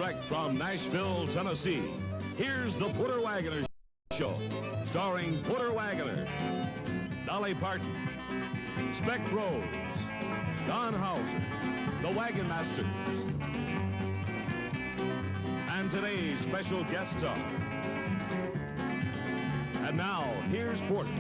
Direct from Nashville, Tennessee, here's the Porter Wagoner Show, starring Porter Wagoner, Dolly Parton, Speck Rhodes, Don Hauser, the Wagonmasters, and today's special guest star. And now, here's Porter.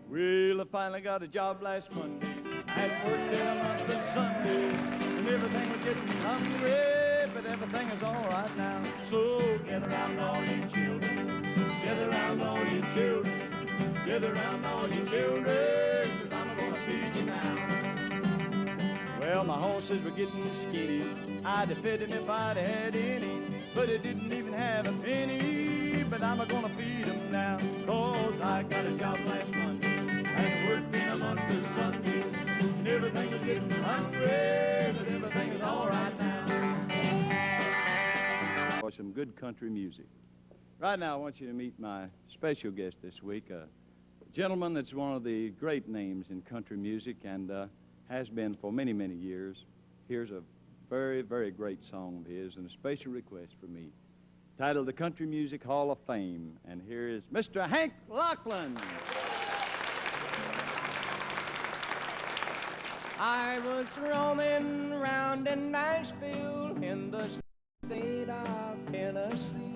Well, I finally got a job last Monday. I hadn't worked in a month this Sunday, and everything was getting hungry, but everything is all right now. So gather round all you children, gather round all you children, gather round all you children, 'cause I'm gonna feed you now. Well, my horses were getting skinny. I'd have fed him if I'd had any, but it didn't even have a penny. But I'm gonna feed him now, 'cause I got a job last Monday. I hadn't worked in a month this Sunday, and everything was getting hungry, but everything is all right now. For some good country music. Right now, I want you to meet my special guest this week, a gentleman that's one of the great names in country music and has been for many, many years. Here's a very, very great song of his and a special request for me, titled The Country Music Hall of Fame. And here is Mr. Hank Locklin. I was roaming around in Nashville in the state of Tennessee,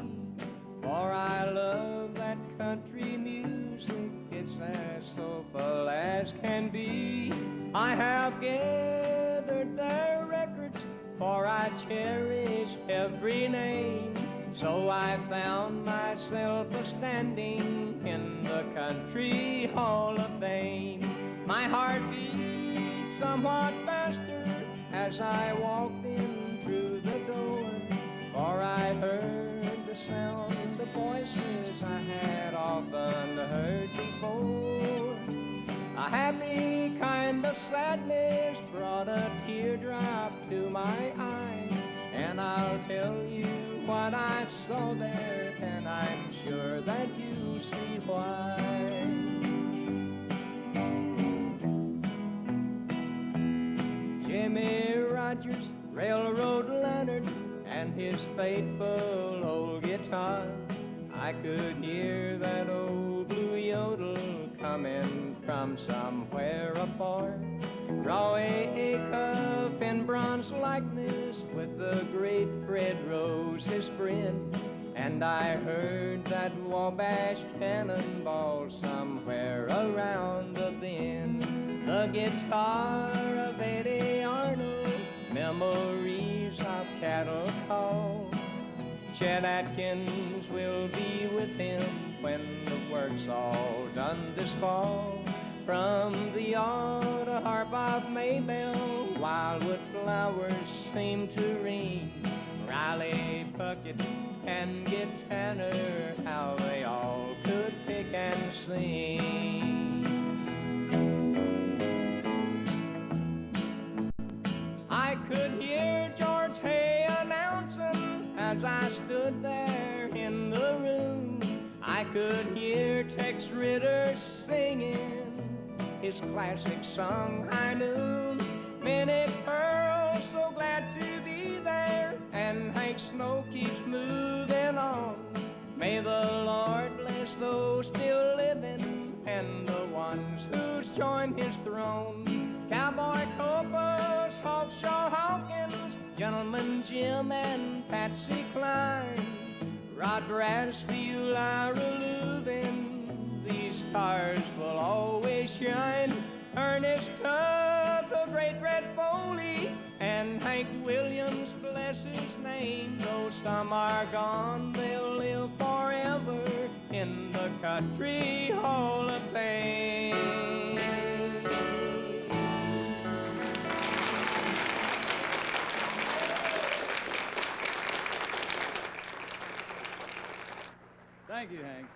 for I love that country music, it's as soulful as can be. I have gathered their records, for I cherish every name, so I found myself a-standing in the Country Hall of Fame. My heart beat somewhat faster as I walked in through the door, for I heard the sound of voices I had often heard before. A happy kind of sadness brought a teardrop to my eye, and I'll tell you what I saw there, and I'm sure that you see why. Jimmy Rogers, railroad lantern, and his faithful old guitar. I could hear that old blue yodel coming from somewhere afar. Draw a cup in bronze likeness with the great Fred Rhodes, his friend, and I heard that Wabash cannonball somewhere around the bend. The guitar of Eddie Arnold, memories of cattle call. Chet Atkins will be with him when the work's all done this fall. From the auto harp of Maybelle, wildwood flowers seem to ring. Riley, Puckett, and Git Tanner, how they all could pick and sing. I could hear George Hay announcing as I stood there in the room. I could hear Tex Ritter singing his classic song, High Noon. Minnie Pearl, so glad to be there, and Hank Snow keeps moving on. May the Lord bless those still living and the ones who's joined his throne. Cowboy Copas, Hawkshaw Hawkins, Gentleman Jim and Patsy Cline, Rod Brassfield, Ira Leuven, these stars will always shine. Ernest Tubb, the great Red Foley, and Hank Williams, bless his name. Though some are gone, they'll live forever in the Country Hall of Fame. Thank you, Hank.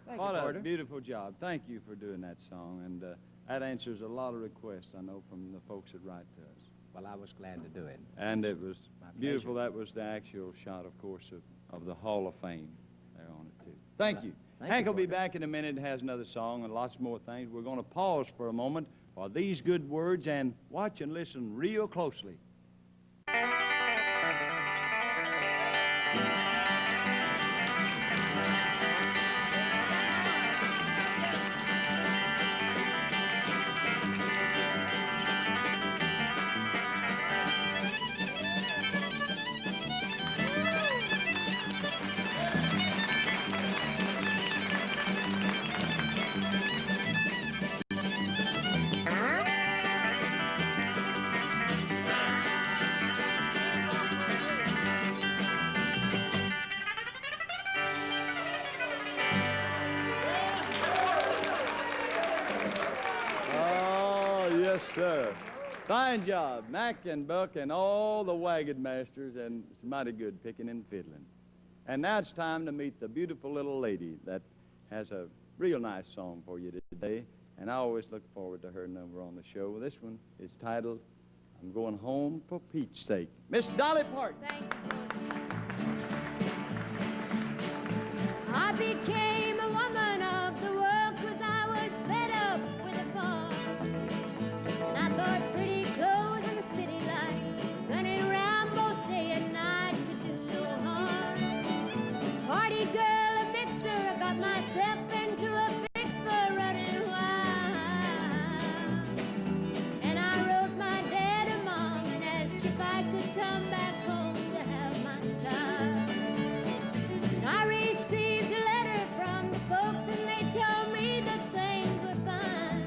Thank What you, a Porter. beautiful job. Thank you for doing that song, and that answers a lot of requests, I know, from the folks that write to us. Well, I was glad to do it. And it was My beautiful. pleasure. That was the actual shot, of course, of the Hall of Fame there on it, too. Thank you. Thank Hank you, will be Porter. back in a minute, has another song and lots more things. We're going to pause for a moment for these good words and watch and listen real closely. sir. Fine job, Mack and Buck and all the Wagonmasters, and it's mighty good picking and fiddling. And now it's time to meet the beautiful little lady that has a real nice song for you today, and I always look forward to her number on the show. This one is titled, I'm Going Home for Pete's Sake. Miss Dolly Parton. Thank you. I became a woman of the world 'cause I was fed up with the farm. And I thought pretty clothes and city lights, running around both day and night could do no harm. Party girl, a mixer, I got myself into a fix for running wild. And I wrote my dad and mom and asked if I could come back home to have my child. And I received a letter from the folks and they told me that things were fine.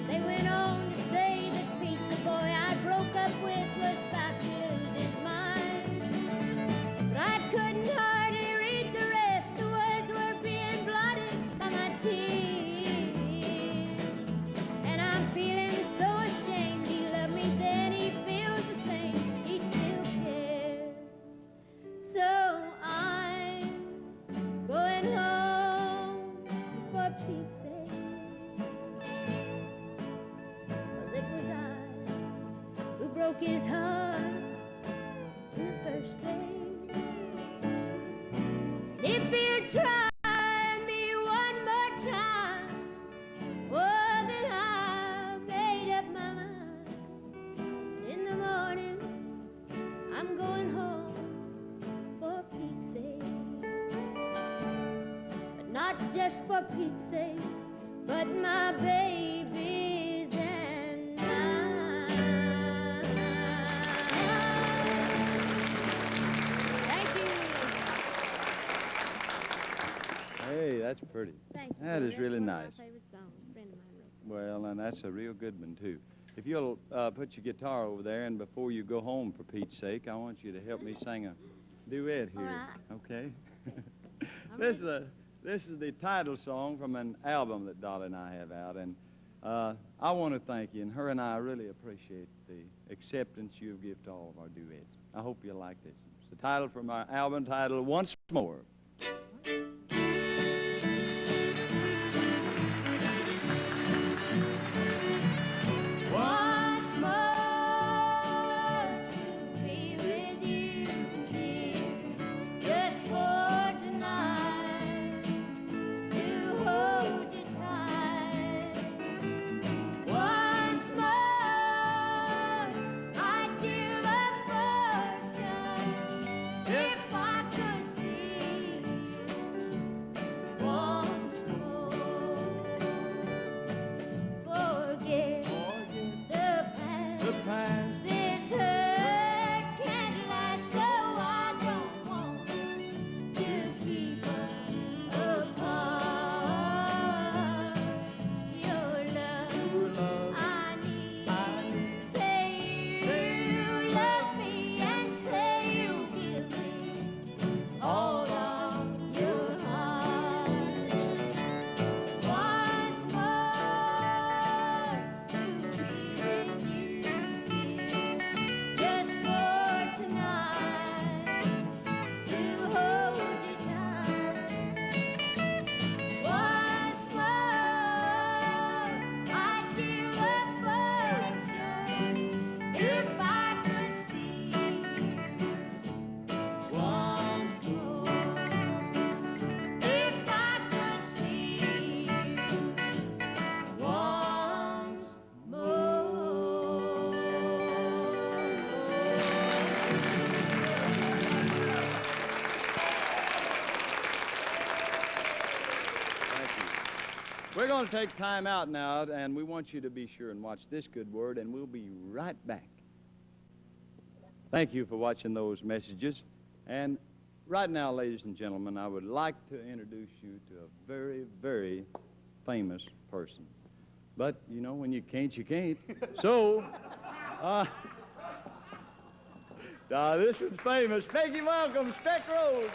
They went on to say that Pete, the boy I broke up with, was about to lose his mind. But I couldn't hardly read the rest. The words were being blotted by my tears. And I'm feeling so ashamed. He loved me then, he feels the same. He still cares. So I'm going home for Pete's sake. 'Cause it was I who broke his heart in the first place. If you try me one more time, oh, then I made up my mind. In the morning, I'm going home for Pete's sake. But not just for Pete's sake, but my babies and mine. Thank you. Hey, that's pretty. Thank you. That is That's really one nice. of my favorite songs. A friend of mine wrote. Well, and that's a real good one, too. If you'll put your guitar over there, and before you go home, for Pete's sake, I want you to help me sing a duet here. All right. Okay? I'm This is the title song from an album that Dolly and I have out, and I want to thank you, and her and I really appreciate the acceptance you give to all of our duets. I hope you like this. It's the title from our album titled Once More. Once more to be with you, dear, just for tonight, to hold you tight. Once more, I'd give a fortune if I could see you once more. Forget the past. This hurt can't last. No, I don't want to keep us apart. Your love, I need. Say you love me and say you give me all of your heart. Once more to be with you, just for tonight, to hold you tight. Once more, I'd give a fortune if I could see you once more. If I could see you once Thank you. We're going to take time out now, and we want you to be sure and watch this good word, and we'll be right back. Thank you for watching those messages. And right now, ladies and gentlemen, I would like to introduce you to a very, very famous person. But, you know, when you can't, you can't. So, this one's famous. Make you welcome, Speck Rhodes.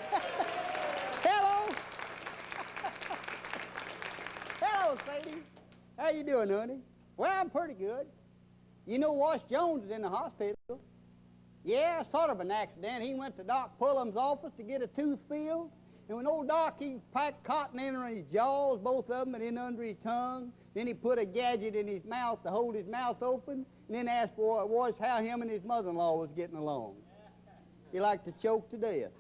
Hello. Hello, Sadie. How you doing, honey? Well, I'm pretty good. You know Wash Jones is in the hospital. Yeah, sort of an accident. He went to Doc Pullum's office to get a tooth filled, and when old Doc, he packed cotton in his jaws, both of them, and in under his tongue. Then he put a gadget in his mouth to hold his mouth open, and then asked Wash how him and his mother-in-law was getting along. He liked to choke to death.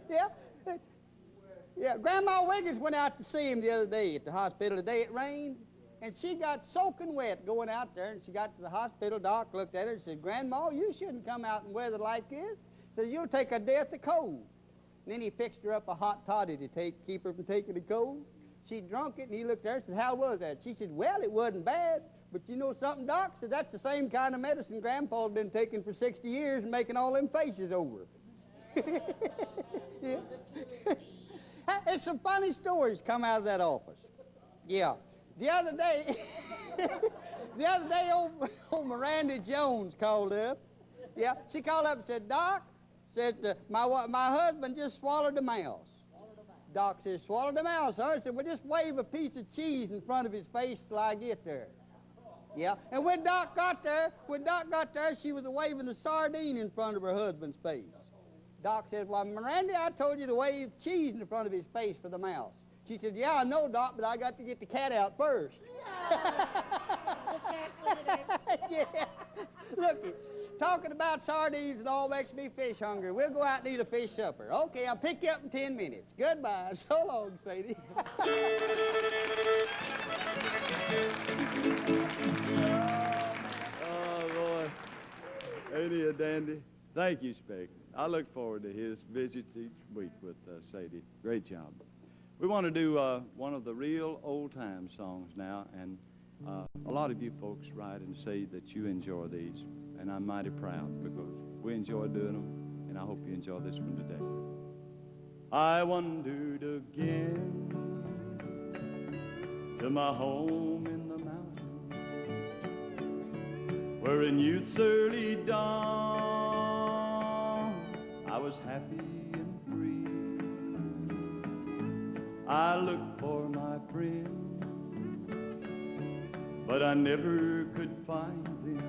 Yeah. Yeah, Grandma Wiggins went out to see him the other day at the hospital the day it rained, and she got soaking wet going out there, and she got to the hospital. Doc looked at her and said, Grandma, you shouldn't come out in weather like this. Said, you'll take a death of cold. And then he fixed her up a hot toddy to keep her from taking the cold. She drunk it, and he looked at her and said, how was that? She said, well, it wasn't bad, but you know something, Doc? Said, that's the same kind of medicine Grandpa's been taking for 60 years and making all them faces over. Yeah. It's some funny stories come out of that office. Yeah. The other day, old Miranda Jones called up. Yeah, she called up and said, Doc, said, my husband just swallowed a mouse. Doc said, swallowed a mouse, huh? He said, well, just wave a piece of cheese in front of his face till I get there. Yeah, and when Doc got there, she was waving the sardine in front of her husband's face. Doc said, well, Miranda, I told you to wave cheese in front of his face for the mouse. She said, yeah, I know, Doc, but I got to get the cat out first. Yeah. Look, talking about sardines and all makes me fish hungry. We'll go out and eat a fish supper. Okay, I'll pick you up in 10 minutes. Goodbye. So long, Sadie. Oh, boy. Ain't he a dandy? Thank you, Speck. I look forward to his visits each week with Sadie. Great job. We want to do one of the real old-time songs now, and a lot of you folks write and say that you enjoy these, and I'm mighty proud because we enjoy doing them, and I hope you enjoy this one today. I wandered again to my home in the mountains, where in youth's early dawn I was happy and free. I looked for my friends, but I never could find them.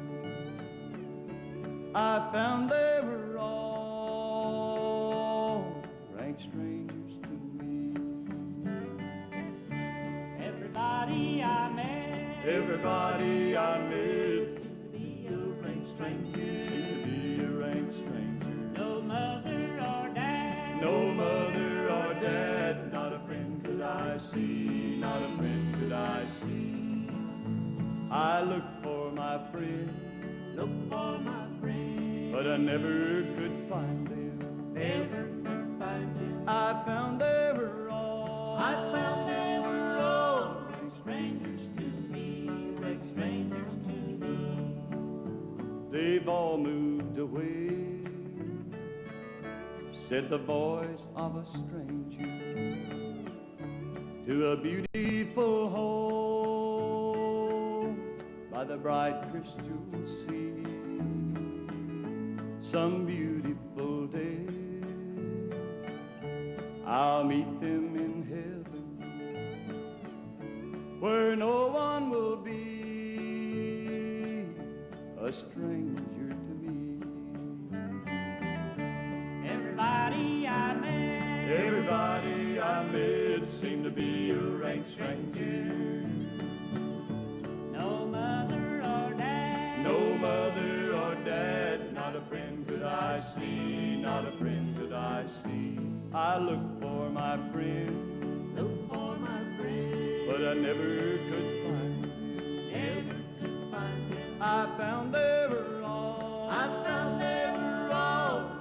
I found they were all rank strangers to me. Everybody I met seemed to be a rank stranger, seemed to be a rank stranger. No mother or dad, not a friend could I see, not a friend could I see. I looked for my friend, but I never could find them. I found they were all rank strangers to me, rank strangers to me. They've all moved away, said the voice of a stranger, to a beautiful home by the bright crystal sea. Some beautiful day I'll meet them in heaven, where no one will be a stranger to me. Everybody I met seemed to be a rank stranger. No mother or dad, not a friend could I see, not a friend could I see. I looked for my friend, but I never could find him. I found they were all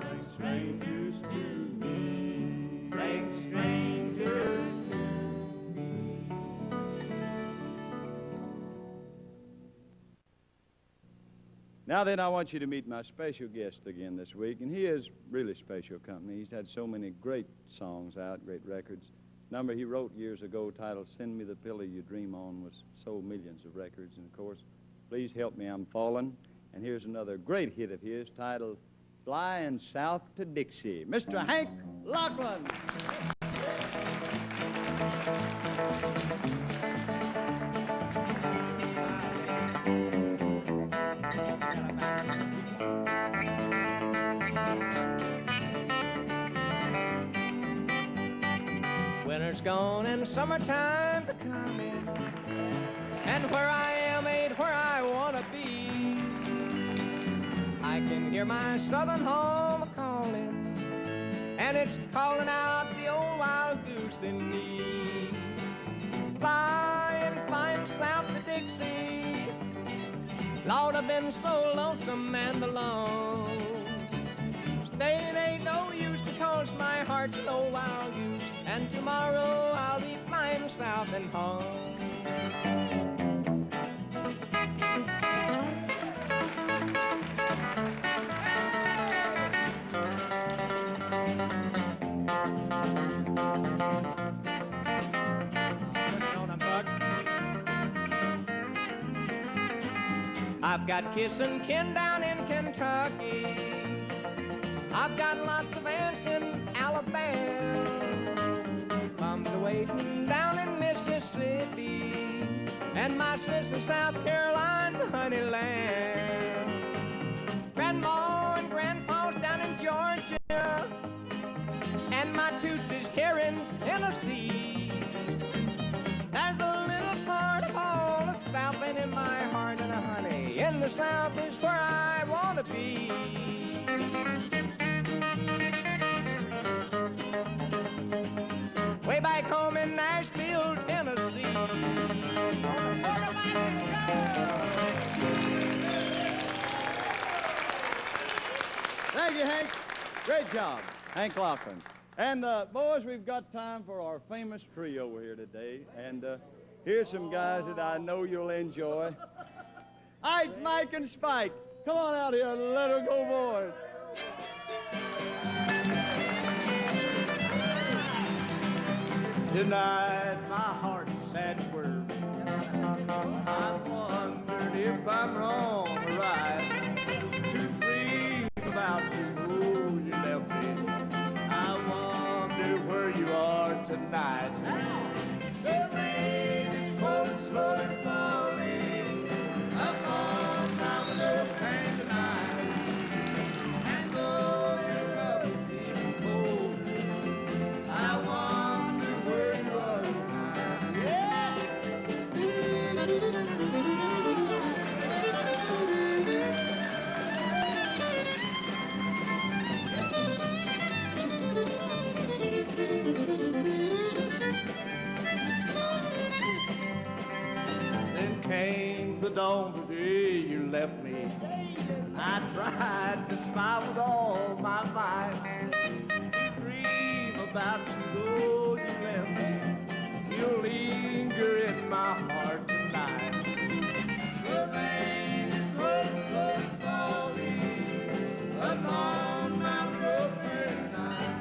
rank strangers to me, rank strangers to me. Now then, I want you to meet my special guest again this week, and he is really special company. He's had so many great songs out, great records. Number he wrote years ago titled Send Me the Pillow You Dream On was sold millions of records, and of course, Please Help Me I'm Falling. And here's another great hit of his titled Flying South to Dixie. Mr. Hank Locklin. Winter's gone and summertime's a coming, and where I am ain't where I wanna be. I can hear my southern home a-calling, and it's calling out the old wild goose in me. Flying, flying south to Dixie, Lord, I've been so lonesome and alone. Staying ain't no use because my heart's an old wild goose, and tomorrow I'll be flying south and home. I've got kissin' kin down in Kentucky. I've got lots of aunts in Alabama. Mom's waiting down in Mississippi, and my sister South Carolina's a honey lamb. Grandma and Grandpa's down in Georgia, and my tootsies here in Tennessee. There's a little part of all the South ain't in my heart, and honey, in the South is where I want to be. Way back home in Nashville, Tennessee. Thank you, Hank. Great job, Hank Locklin. And boys, we've got time for our famous trio here today. And here's some guys that I know you'll enjoy. Ike, Mike, and Spike. Come on out here and let her go, boys. Tonight my heart's sad and worried. I've wondered if I'm wrong or right to dream about you. Oh, you left me. I wonder where you are tonight. The rain is cold and slowly falling upon my window pane tonight. And though your love is even cold, I wonder where you are tonight. Yeah! Then came the dawn the day you left me. I tried to smile with all my might, to dream about you, though you left me. You'll linger in my heart tonight. The rain is growing slowly falling upon my broken night.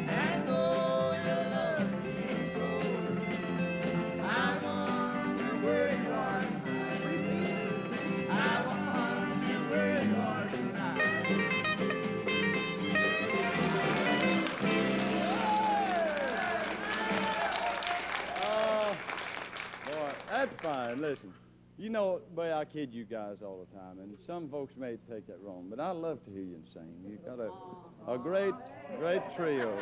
And though your love is cold, I wonder where you are tonight. I wonder where you are tonight. Boy, that's fine. Listen, you know, boy, I kid you guys all the time, and some folks may take that wrong, but I love to hear you sing. You've got a great, great trio.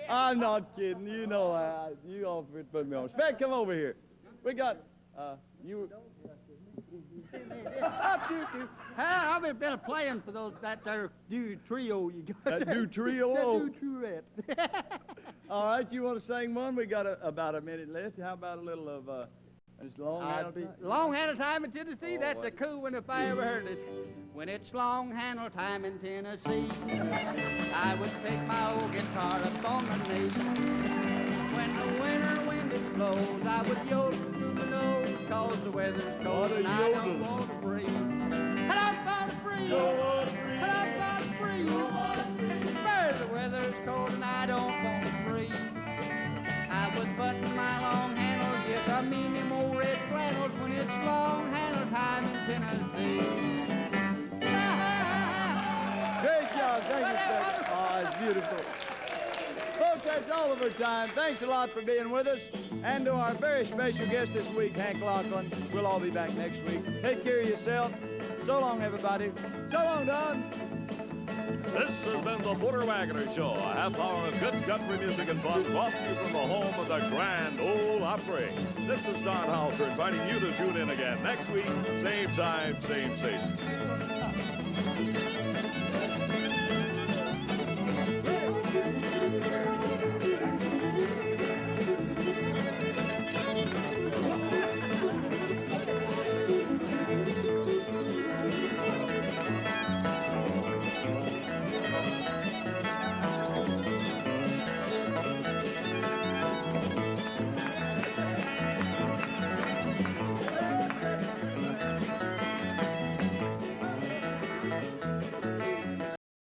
I'm not kidding. You know, you all put me on. Speck, come over here. We got you. I've been playing for that there new trio you got. That new trio? That new truette. All right, you want to sing one? We got about a minute left. How about a little of this long handle time? Long handle time in Tennessee, Oh, that's a cool one if I ever heard it. When it's long handle time in Tennessee, I would pick my old guitar up on my knee. When the winter wind it blows, I would yodel through my nose, cause the weather's cold and I don't want to breathe. And I thought of breathe. And I thought of breathe. Where the weather's cold and I don't want to breathe. I would button my long handles, yes, I mean them old red flannels, when it's long handle time in Tennessee. Great job. Thank you, Speck. Oh, it's beautiful. Folks, that's all of our time. Thanks a lot for being with us. And to our very special guest this week, Hank Locklin. We'll all be back next week. Take care of yourself. So long, everybody. So long, Don. This has been the Border Wagoner Show, a half hour of good country music and fun brought to you from the home of the Grand Ole Opry. This is Don Hauser inviting you to tune in again next week, same time, same station.